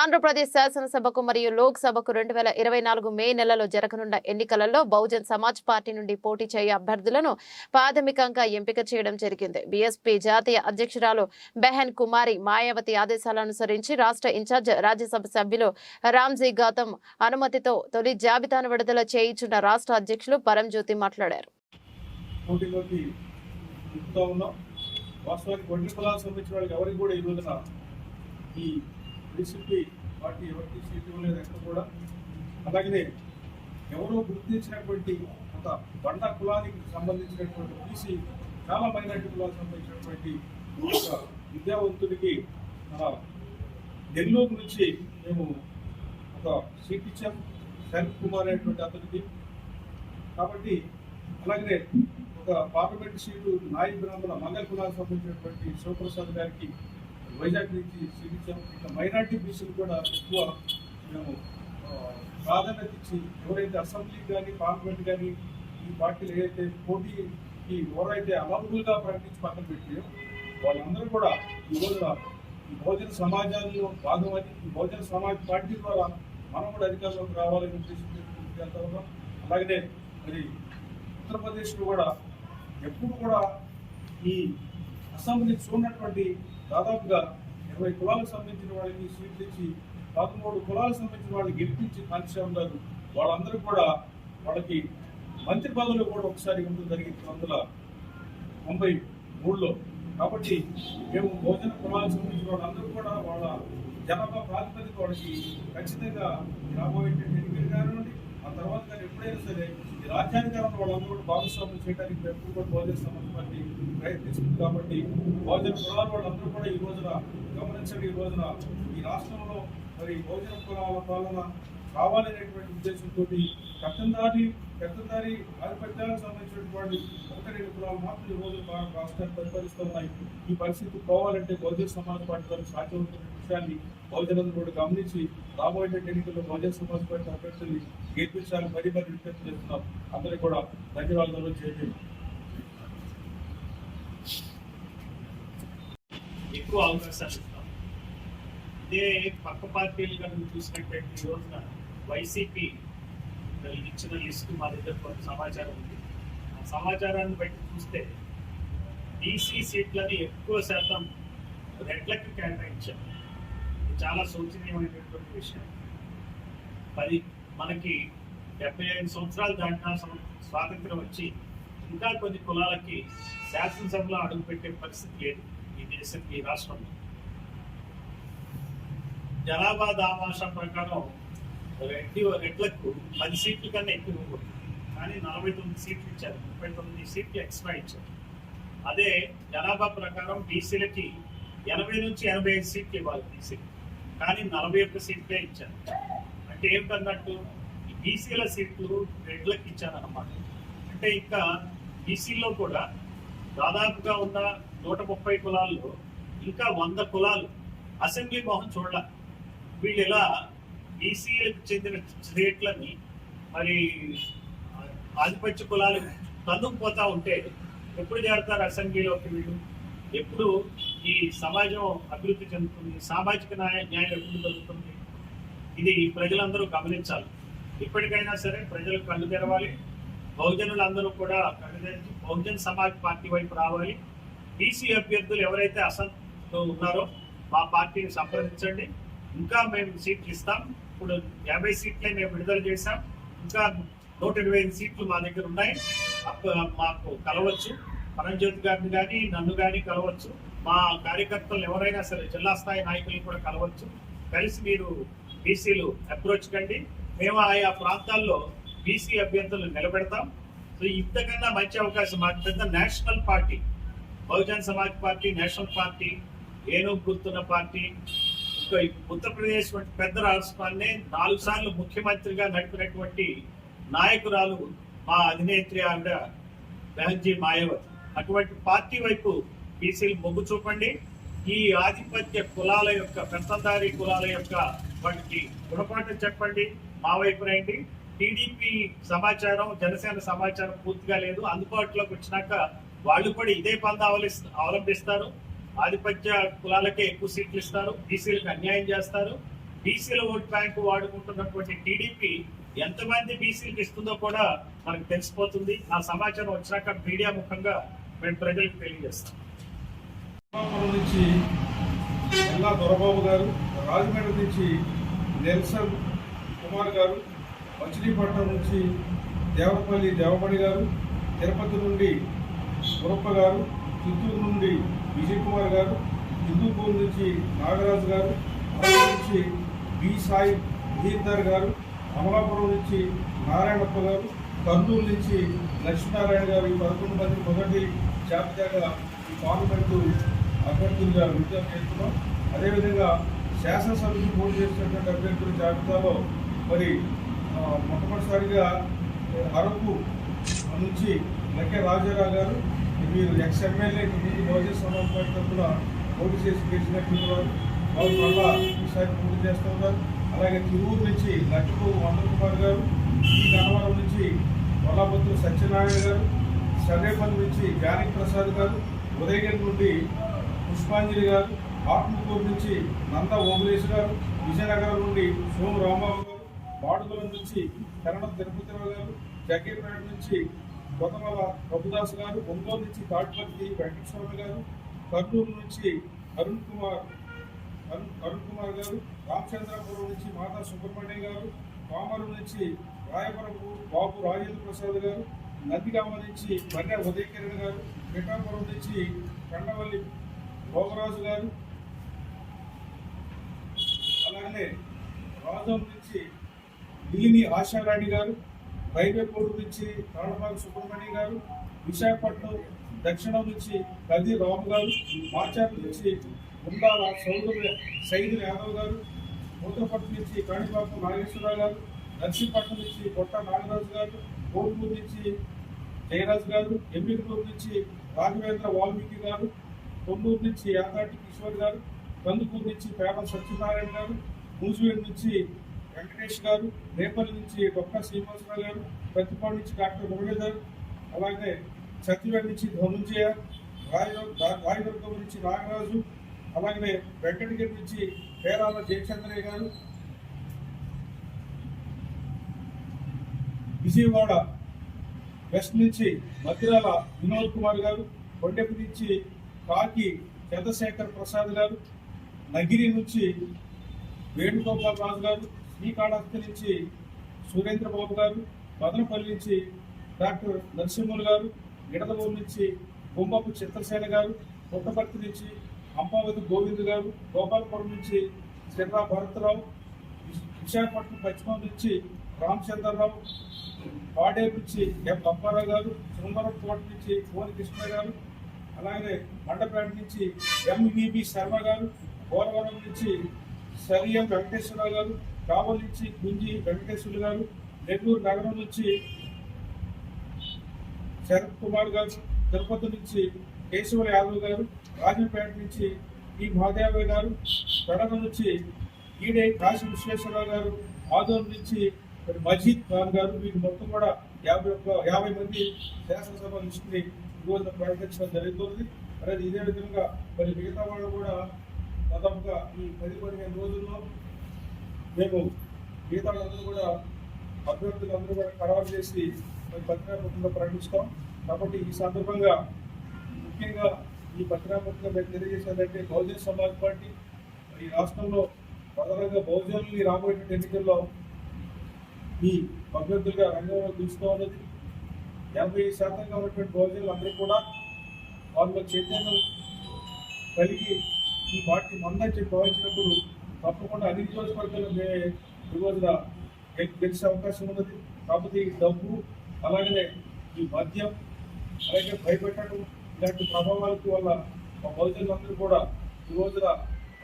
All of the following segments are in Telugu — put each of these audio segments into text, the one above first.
ఆంధ్రప్రదేశ్ శాసనసభకు మరియు లోక్ సభకు 2024 మే నెలలో జరగనున్న ఎన్నికలలో బహుజన్ సమాజ్ పార్టీ నుండి పోటీ చేయే అభ్యర్థులను ప్రాథమికంగా ఎంపిక చేయడం జరిగింది. బీఎస్పీ జాతీయ అధ్యక్షురాలు బెహన్ కుమారి మాయావతి ఆదేశాలను అనుసరించి రాష్ట్ర ఇన్ఛార్జ్ రాజ్యసభ సభ్యులు రామ్జీ గౌతమ్ అనుమతితో తొలి జాబితాను విడుదల చేయించున్న రాష్ట్ర అధ్యక్షులు పరంజ్యోతి మాట్లాడారు. వైసీపీ పార్టీ ఎవరికి సీట్ ఇవ్వలేదు ఎక్కడ కూడా. అలాగే ఎవరో గుర్తించినటువంటి ఒక బండ కులానికి సంబంధించినటువంటి బీసీ చాలా మైనారిటీ కులాలకు సంబంధించినటువంటి ఒక విద్యావంతుడికి నెల్లూరు నుంచి మేము ఒక సీట్ ఇచ్చాం, శరత్ కుమార్ అనేటువంటి అతనికి. కాబట్టి అలాగే ఒక పార్లమెంట్ సీటు నాయి బ్రాహ్మణ మంగళ కులానికి సంబంధించినటువంటి శివప్రసాద్ గారికి వైజాగ్ నుంచి సీట్. ఇట్లా మైనార్టీ బీసీలు కూడా ఎక్కువ మేము ప్రాధాన్యత ఇచ్చి ఎవరైతే అసెంబ్లీ కానీ పార్లమెంట్ కానీ ఈ పార్టీలు ఏదైతే పోటీకి ఎవరైతే అనర్హులుగా ప్రకటించి పక్కన పెట్టారో వాళ్ళందరూ కూడా ఈ రోజున ఈ బహుజన సమాజంలో భాగమని ఈ బహుజన సమాజ్ పార్టీ ద్వారా మనం కూడా అధికారంలోకి రావాలని ఉద్దేశించేంత ఉన్నాం. అలాగనే మరి ఉత్తరప్రదేశ్లో కూడా ఎప్పుడు కూడా ఈ అసెంబ్లీ చూడనటువంటి దాదాపుగా 20 కులాలకు సంబంధించిన వాళ్ళకి సీట్లు ఇచ్చి 13 కులాలకు సంబంధించిన వాళ్ళని గెలిపించి కాంక్ష ఉన్నారు. వాళ్ళందరూ కూడా వాళ్ళకి మంత్రి పదవులు కూడా ఒకసారి ఉండడం జరిగింది 1993లో. కాబట్టి మేము భోజన కులాలకు సంబంధించిన వాళ్ళందరూ కూడా వాళ్ళ జనాభా ప్రాతిపదిక వాళ్ళకి ఖచ్చితంగా రాబోయేటువంటి ఎన్నికలు కానివ్వండి, ఆ తర్వాత కానీ ఎప్పుడైనా సరే ఈ రాజ్యాంగాలను వాళ్ళందరూ కూడా భాగస్వామ్యం చేయడానికి ఎప్పుడు కూడా భోజన సంబంధించి ప్రయత్నిస్తుంది. కాబట్టి భోజన కులాల వాళ్ళందరూ కూడా ఈ రోజున గమనించండి, ఈ రోజున ఈ రాష్ట్రంలో మరి భోజన కులాల పాలన కావాలనేటువంటి ఉద్దేశంతో పెద్దందారి ఆధిపత్యాలకు సంబంధించినటువంటి 1-2 కులాలు మాత్రం ఈ రోజు రాష్ట్రాన్ని పరిపాలిస్తూ ఉన్నాయి. ఈ పరిస్థితి పోవాలంటే బహుజన సమాజ్ పార్టీ వరకు సాధ్యమవుతున్న విషయాన్ని బహుజనులు కూడా గమనించి రాబోయే ఎన్నికల్లో బహుజన సమాజ్ పార్టీ అభ్యర్థుల్ని గెలిపించాలని మరీ విజ్ఞప్తి చేస్తున్నాం. అందరికీ కూడా ధన్యవాదాలు చేయండి. ఎక్కువ అవకాశాలు ఇస్తాం. ఇదే పక్క పార్టీలు కనుక చూసినటువంటి ఈ రోజున వైసీపీ ఇచ్చిన లిస్టు మా దగ్గర కొంత సమాచారం ఉంది. ఆ సమాచారాన్ని బట్టి చూస్తే బీసీ సీట్లని ఎక్కువ శాతం రెడ్లకు కేటాయించారు. ఇది చాలా శోచనీయమైనటువంటి విషయం. మనకి 75 సంవత్సరాలు దాటిన స్వాతంత్రం వచ్చి ఇంకా కొన్ని కులాలకి శాసనసభలో అడుగుపెట్టే పరిస్థితి లేదు ఈ రాష్ట్రంలో. జనాభా దామాషా ప్రకారం రెడ్లకు 10 సీట్ల కన్నా ఎక్కువ ఇవ్వకూడదు, కానీ 49 సీట్లు ఇచ్చారు, 39 సీట్లు ఎక్స్ట్రా ఇచ్చారు. అదే జనాభా ప్రకారం బీసీలకి 80 నుంచి 85 సీట్లు ఇవ్వాలి బీసీలు, కానీ 41 సీట్లే ఇచ్చారు. అంటే ఏమిటన్నట్టు ఈ బీసీల సీట్లు రెడ్లకు ఇచ్చారన్నమాట. అంటే ఇంకా బీసీల్లో కూడా దాదాపుగా ఉన్న 130 కులాల్లో ఇంకా 100 కులాలు అసెంబ్లీ మోహన్ చూడాల. వీళ్ళు ఇలా బీసీలకు చెందిన స్టేట్లని మరి ఆధిపత్య కులాలు తన్నుకుపోతా ఉంటే ఎప్పుడు చేరతారు అసెంబ్లీలోకి వీళ్ళు? ఎప్పుడు ఈ సమాజం అభివృద్ధి చెందుతుంది? సామాజిక న్యాయం ఎప్పుడు జరుగుతుంది? ఇది ప్రజలందరూ గమనించాలి. ఇప్పటికైనా సరే ప్రజలు కళ్ళు తెరవాలి. బహుజనులందరూ కూడా కళ్ళు తెరిచి బహుజన్ సమాజ్ పార్టీ వైపు రావాలి. బీసీ అభ్యర్థులు ఎవరైతే అసంతో ఉన్నారో మా పార్టీని సంప్రదించండి. ఇంకా మేము సీట్లు ఇస్తాం. ఇప్పుడు 50 సీట్లే మేము విడుదల చేశాం. ఇంకా 125 సీట్లు మా దగ్గర ఉన్నాయి. మాకు కలవచ్చు. పరంజ్యోతి గారిని కానీ నన్ను కానీ కలవచ్చు. మా కార్యకర్తలు ఎవరైనా సరే జిల్లా స్థాయి నాయకులు కూడా కలవచ్చు. కలిసి మీరు బీసీలు అప్రోచ్ కండి. మేము ఆయా ప్రాంతాల్లో బీసీ అభ్యర్థులు నిలబెడతాం. సో ఇంతకన్నా మంచి అవకాశం మాకు పెద్ద national party, Bahujan Samaj party national party, ఏనుగు గుర్తున్న పార్టీ, ఇంకా ఉత్తరప్రదేశ్ వంటి పెద్ద రాష్ట్రాన్ని 4 సార్లు ముఖ్యమంత్రిగా నడిపినటువంటి నాయకురాలు మా అధినేత్రి ఆవిడ బెహన్జీ మాయావతి. అటువంటి పార్టీ వైపు బీసీలు మొగ్గు చూపండి. ఈ ఆధిపత్య కులాల యొక్క పెత్తందారీ కులాల యొక్క వాటికి గుణపాఠం చెప్పండి. మా వైపు రండి. టీడీపీ సమాచారం, జనసేన సమాచారం పూర్తిగా లేదు. అందుబాటులోకి వచ్చినాక వాళ్ళు కూడా ఇదే పందా అవలంబిస్తారు. ఆధిపత్య కులాలకే ఎక్కువ సీట్లు ఇస్తారు, బీసీలకు అన్యాయం చేస్తారు. బీసీల ఓట్ బ్యాంకు వాడుకుంటున్నటువంటి టీడీపీ ఎంతమంది బీసీలకు ఇస్తుందో కూడా మనకు తెలిసిపోతుంది. ఆ సమాచారం వచ్చినాక మీడియా ముఖంగా మేము ప్రజలకు తెలియజేస్తాం. నుంచి ఎల్లా దొరబాబు గారు, రాజమండ్రి నుంచి నెల్సన్ కుమార్ గారు, మచిలీపట్నం నుంచి దేవరపల్లి దేవమణి గారు, తిరుపతి నుండి గురప్ప గారు, చిత్తూరు నుండి విజయ్ కుమార్ గారు, హిందూపూర్ నుంచి నాగరాజు గారు, అరకు నుంచి బి సాయి మహీందర్ గారు, అమలాపురం నుంచి నారాయణప్ప గారు, కర్నూలు నుంచి లక్ష్మీనారాయణ గారు ఈ 11 మంది మొదటి జాబితాగా ఈ పార్లమెంటు అభ్యర్థులుగా విజ్ఞప్తి చేస్తున్నాం. అదేవిధంగా శాసనసభకి పోటీ చేసినటువంటి అభ్యర్థుల జాబితాలో మరి మొట్టమొదటిసారిగా అరకు నుంచి లక్కే రాజారావు గారు, వీరు ఎక్స్ఎమ్మెల్యే ముందు బహుజన సమాజ్ పార్టీ తరఫున పోటీ చేసి గెలిచినటువంటి వారు మళ్ళా ఈసారి పోటీ చేస్తూ ఉన్నారు. అలాగే తిరువురు నుంచి లక్ష్మీ వందన కుమార్ గారు, ఈ గన్నవరం నుంచి వల్లాపత్రు సత్యనారాయణ గారు, సర్వేపల్లి నుంచి జానకి ప్రసాద్ గారు, ఉదయగిరి నుండి పుష్పాంజలి గారు, ఆత్మకూరు నుంచి నంద ఓబులేష్ గారు, విజయనగరం నుండి సోము రాంబాబు గారు, బాడుగుల నుంచి కరణం తిరుపతిరావు గారు, జగ్గేపేట నుంచి కొత్తమల ప్రభుదాస్ గారు, ఒంగోలు నుంచి తాటిపర్తి వెంకటస్వామి గారు, కర్నూలు నుంచి అరుణ్ కుమార్ గారు, రామచంద్రాపురం నుంచి మాతా సుబ్రహ్మణ్యం గారు, పామరు నుంచి రాయవరపు బాబు రాజేంద్ర ప్రసాద్ గారు, నందిగామ నుంచి మర్ర ఉదయకిరణ్ గారు, పిఠాపురం నుంచి కండవల్లి భోగరాజు గారు, అలాగే రాజం నుంచి దీని ఆశారాణి గారు, రైవేపూడి నుంచి తాళపాక సుబ్రహ్మణ్యం గారు, విశాఖపట్నం దక్షిణం నుంచి కది రాము గారు, మాచార్ల నుంచి ఉండాల సైదుల యాదవ్ గారు, మూతపట్నం నుంచి కాణిపాకం నాగేశ్వరరావు గారు, నర్సీపట్నం నుంచి కొట్ట నాగరాజు గారు, కోల్పూర్ నుంచి జయరాజు గారు, ఎమ్మికటూరు నుంచి రాఘవేంద్ర వాల్మీకి గారు, తొన్నూరు నుంచి యాదాటి కిషోర్ గారు, కందుకూరు నుంచి పేద సత్యనారాయణ గారు, మూసివేడు నుంచి వెంకటేష్ గారు, రేపల్లి నుంచి డొక్క శ్రీనివాసరావు గారు, ప్రతిపాడు నుంచి డాక్టర్ మురళీధర్, అలాగే సత్యవేడి నుంచి ధనుంజయ, రాయదుర్గం నుంచి నాగరాజు, అలాగే వెంకటగిరి నుంచి పేరాల జయచంద్రయ్య గారు, విజయవాడ వెస్ట్ నుంచి మద్దిరాల వినోద్ కుమార్ గారు, కొండెపు నుంచి కాకి చంద్రశేఖర్ ప్రసాద్ గారు, నగిరి నుంచి వేణుగోపాల్ రాజు గారు, శ్రీకాళహస్తి నుంచి సురేంద్రబాబు గారు, మదనపల్లి నుంచి డాక్టర్ నరసింహులు గారు, గిడదవూరు నుంచి బొమ్మపు చిత్రసేన గారు, పుట్టపర్తి నుంచి అంపావతి గోవింద్ గారు, గోపాలపురం నుంచి శ్రీరా భరత్రావు, విశాఖపట్నం పశ్చిమ నుంచి రామచంద్రరావు, పాడేరు నుంచి ఎం అప్పారావు గారు, శృంగవరం కోట నుంచి కోని కృష్ణ గారు, అలాగే మండపేట నుంచి ఎంవిబి శర్మ గారు, పోలవరం నుంచి సరియం వెంకటేశ్వరరావు గారు, కాబోలు నుంచి గుంజి వెంకటేశ్వరులు గారు, నెల్లూరు నగరం నుంచి శరత్ కుమార్ గారు, తిరుపతి నుంచి కేశవ యాదవ్ గారు, రాజంపేట నుంచి ఈ మహాదేవ గారు, తడగ నుంచి ఈడే కాశీ విశ్వేశ్వరరావు గారు, ఆదోన్ నుంచి మజీద్ ఖాన్ గారు, వీరు మొత్తం కూడా 50 మంది శాసనసభ లిస్టుని ఈరోజు ప్రకటించడం జరుగుతుంది. అనేది ఇదే విధంగా మరి మిగతా వాళ్ళు కూడా దాదాపుగా ఈ 10-15 రోజుల్లో మేము మిగతా వాళ్ళందరూ కూడా అభ్యర్థులందరూ కూడా ఖరారు చేసి మరి పత్రికాపత్రంలో ప్రకటిస్తాం. కాబట్టి ఈ సందర్భంగా ముఖ్యంగా ఈ పత్రికాపత్రంలో మేము తెలియజేసేదంటే బహుజన సమాజ్ పార్టీ ఈ రాష్ట్రంలో ప్రధానంగా బహుజనుల్ని రాబోయే ఎన్నికల్లో ఈ అభ్యర్థులుగా రంగంలో తీస్తూ ఉన్నది. 80% ఉన్నటువంటి బహుజనులు అందరూ కూడా వాళ్ళ చైతన్యం కలిగి ఈ పార్టీ మందని చెప్పి భావించినప్పుడు తప్పకుండా అన్ని నియోజకవర్గాలు ఈరోజున గెలిచే అవకాశం ఉన్నది. కాకపోతే ఈ డబ్బు అలాగనే ఈ మద్యం అలాగే భయపెట్టడం ఇలాంటి ప్రభావాలకి వల్ల మా బహుజనులందరూ కూడా ఈ రోజున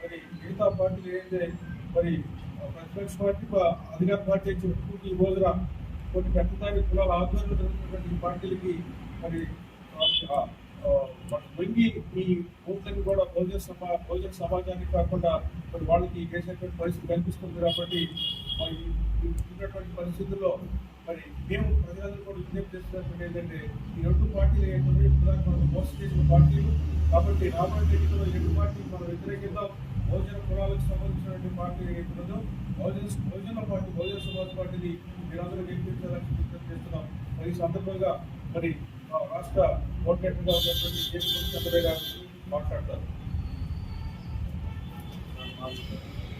మరి మిగతా పార్టీలు ఏంటంటే మరి ప్రతిపక్ష పార్టీ అధికార పార్టీ చెప్పుకుంటూ ఈ రోజున కొన్ని పెద్దదారి కులాల ఆధ్వర్యంలో జరుగుతున్నటువంటి పార్టీలకి మరి వంగి ఈ ఓట్లని కూడా బహుజన సమాజానికి కాకుండా మరి వాళ్ళకి చేసేటువంటి పరిస్థితి కనిపిస్తుంది. కాబట్టి మరి ఉన్నటువంటి పరిస్థితుల్లో మరి మేము ప్రజలందరూ కూడా విజ్ఞప్తి చేస్తున్నటువంటి ఏంటంటే ఈ 2 పార్టీలు ఏంటంటే మనం మోసం చేసిన పార్టీలు. కాబట్టి రాబోయే ఎన్నికల్లో 2 పార్టీలు మనం వ్యతిరేకిద్దాం. బహుజన కులాలకు సంబంధించినటువంటి పార్టీ ఏదైతుందో బహుజన పార్టీ బహుజన సమాజ్ పార్టీని మీరందరూ గెలిపించాలని విజ్ఞప్తి చేస్తున్నాం. మరి ఈ సందర్భంగా మరి రాష్ట్ర కోఆర్డినేటర్గా ఉన్నటువంటి జేపీ చంద్రయ్య గారు మాట్లాడతారు.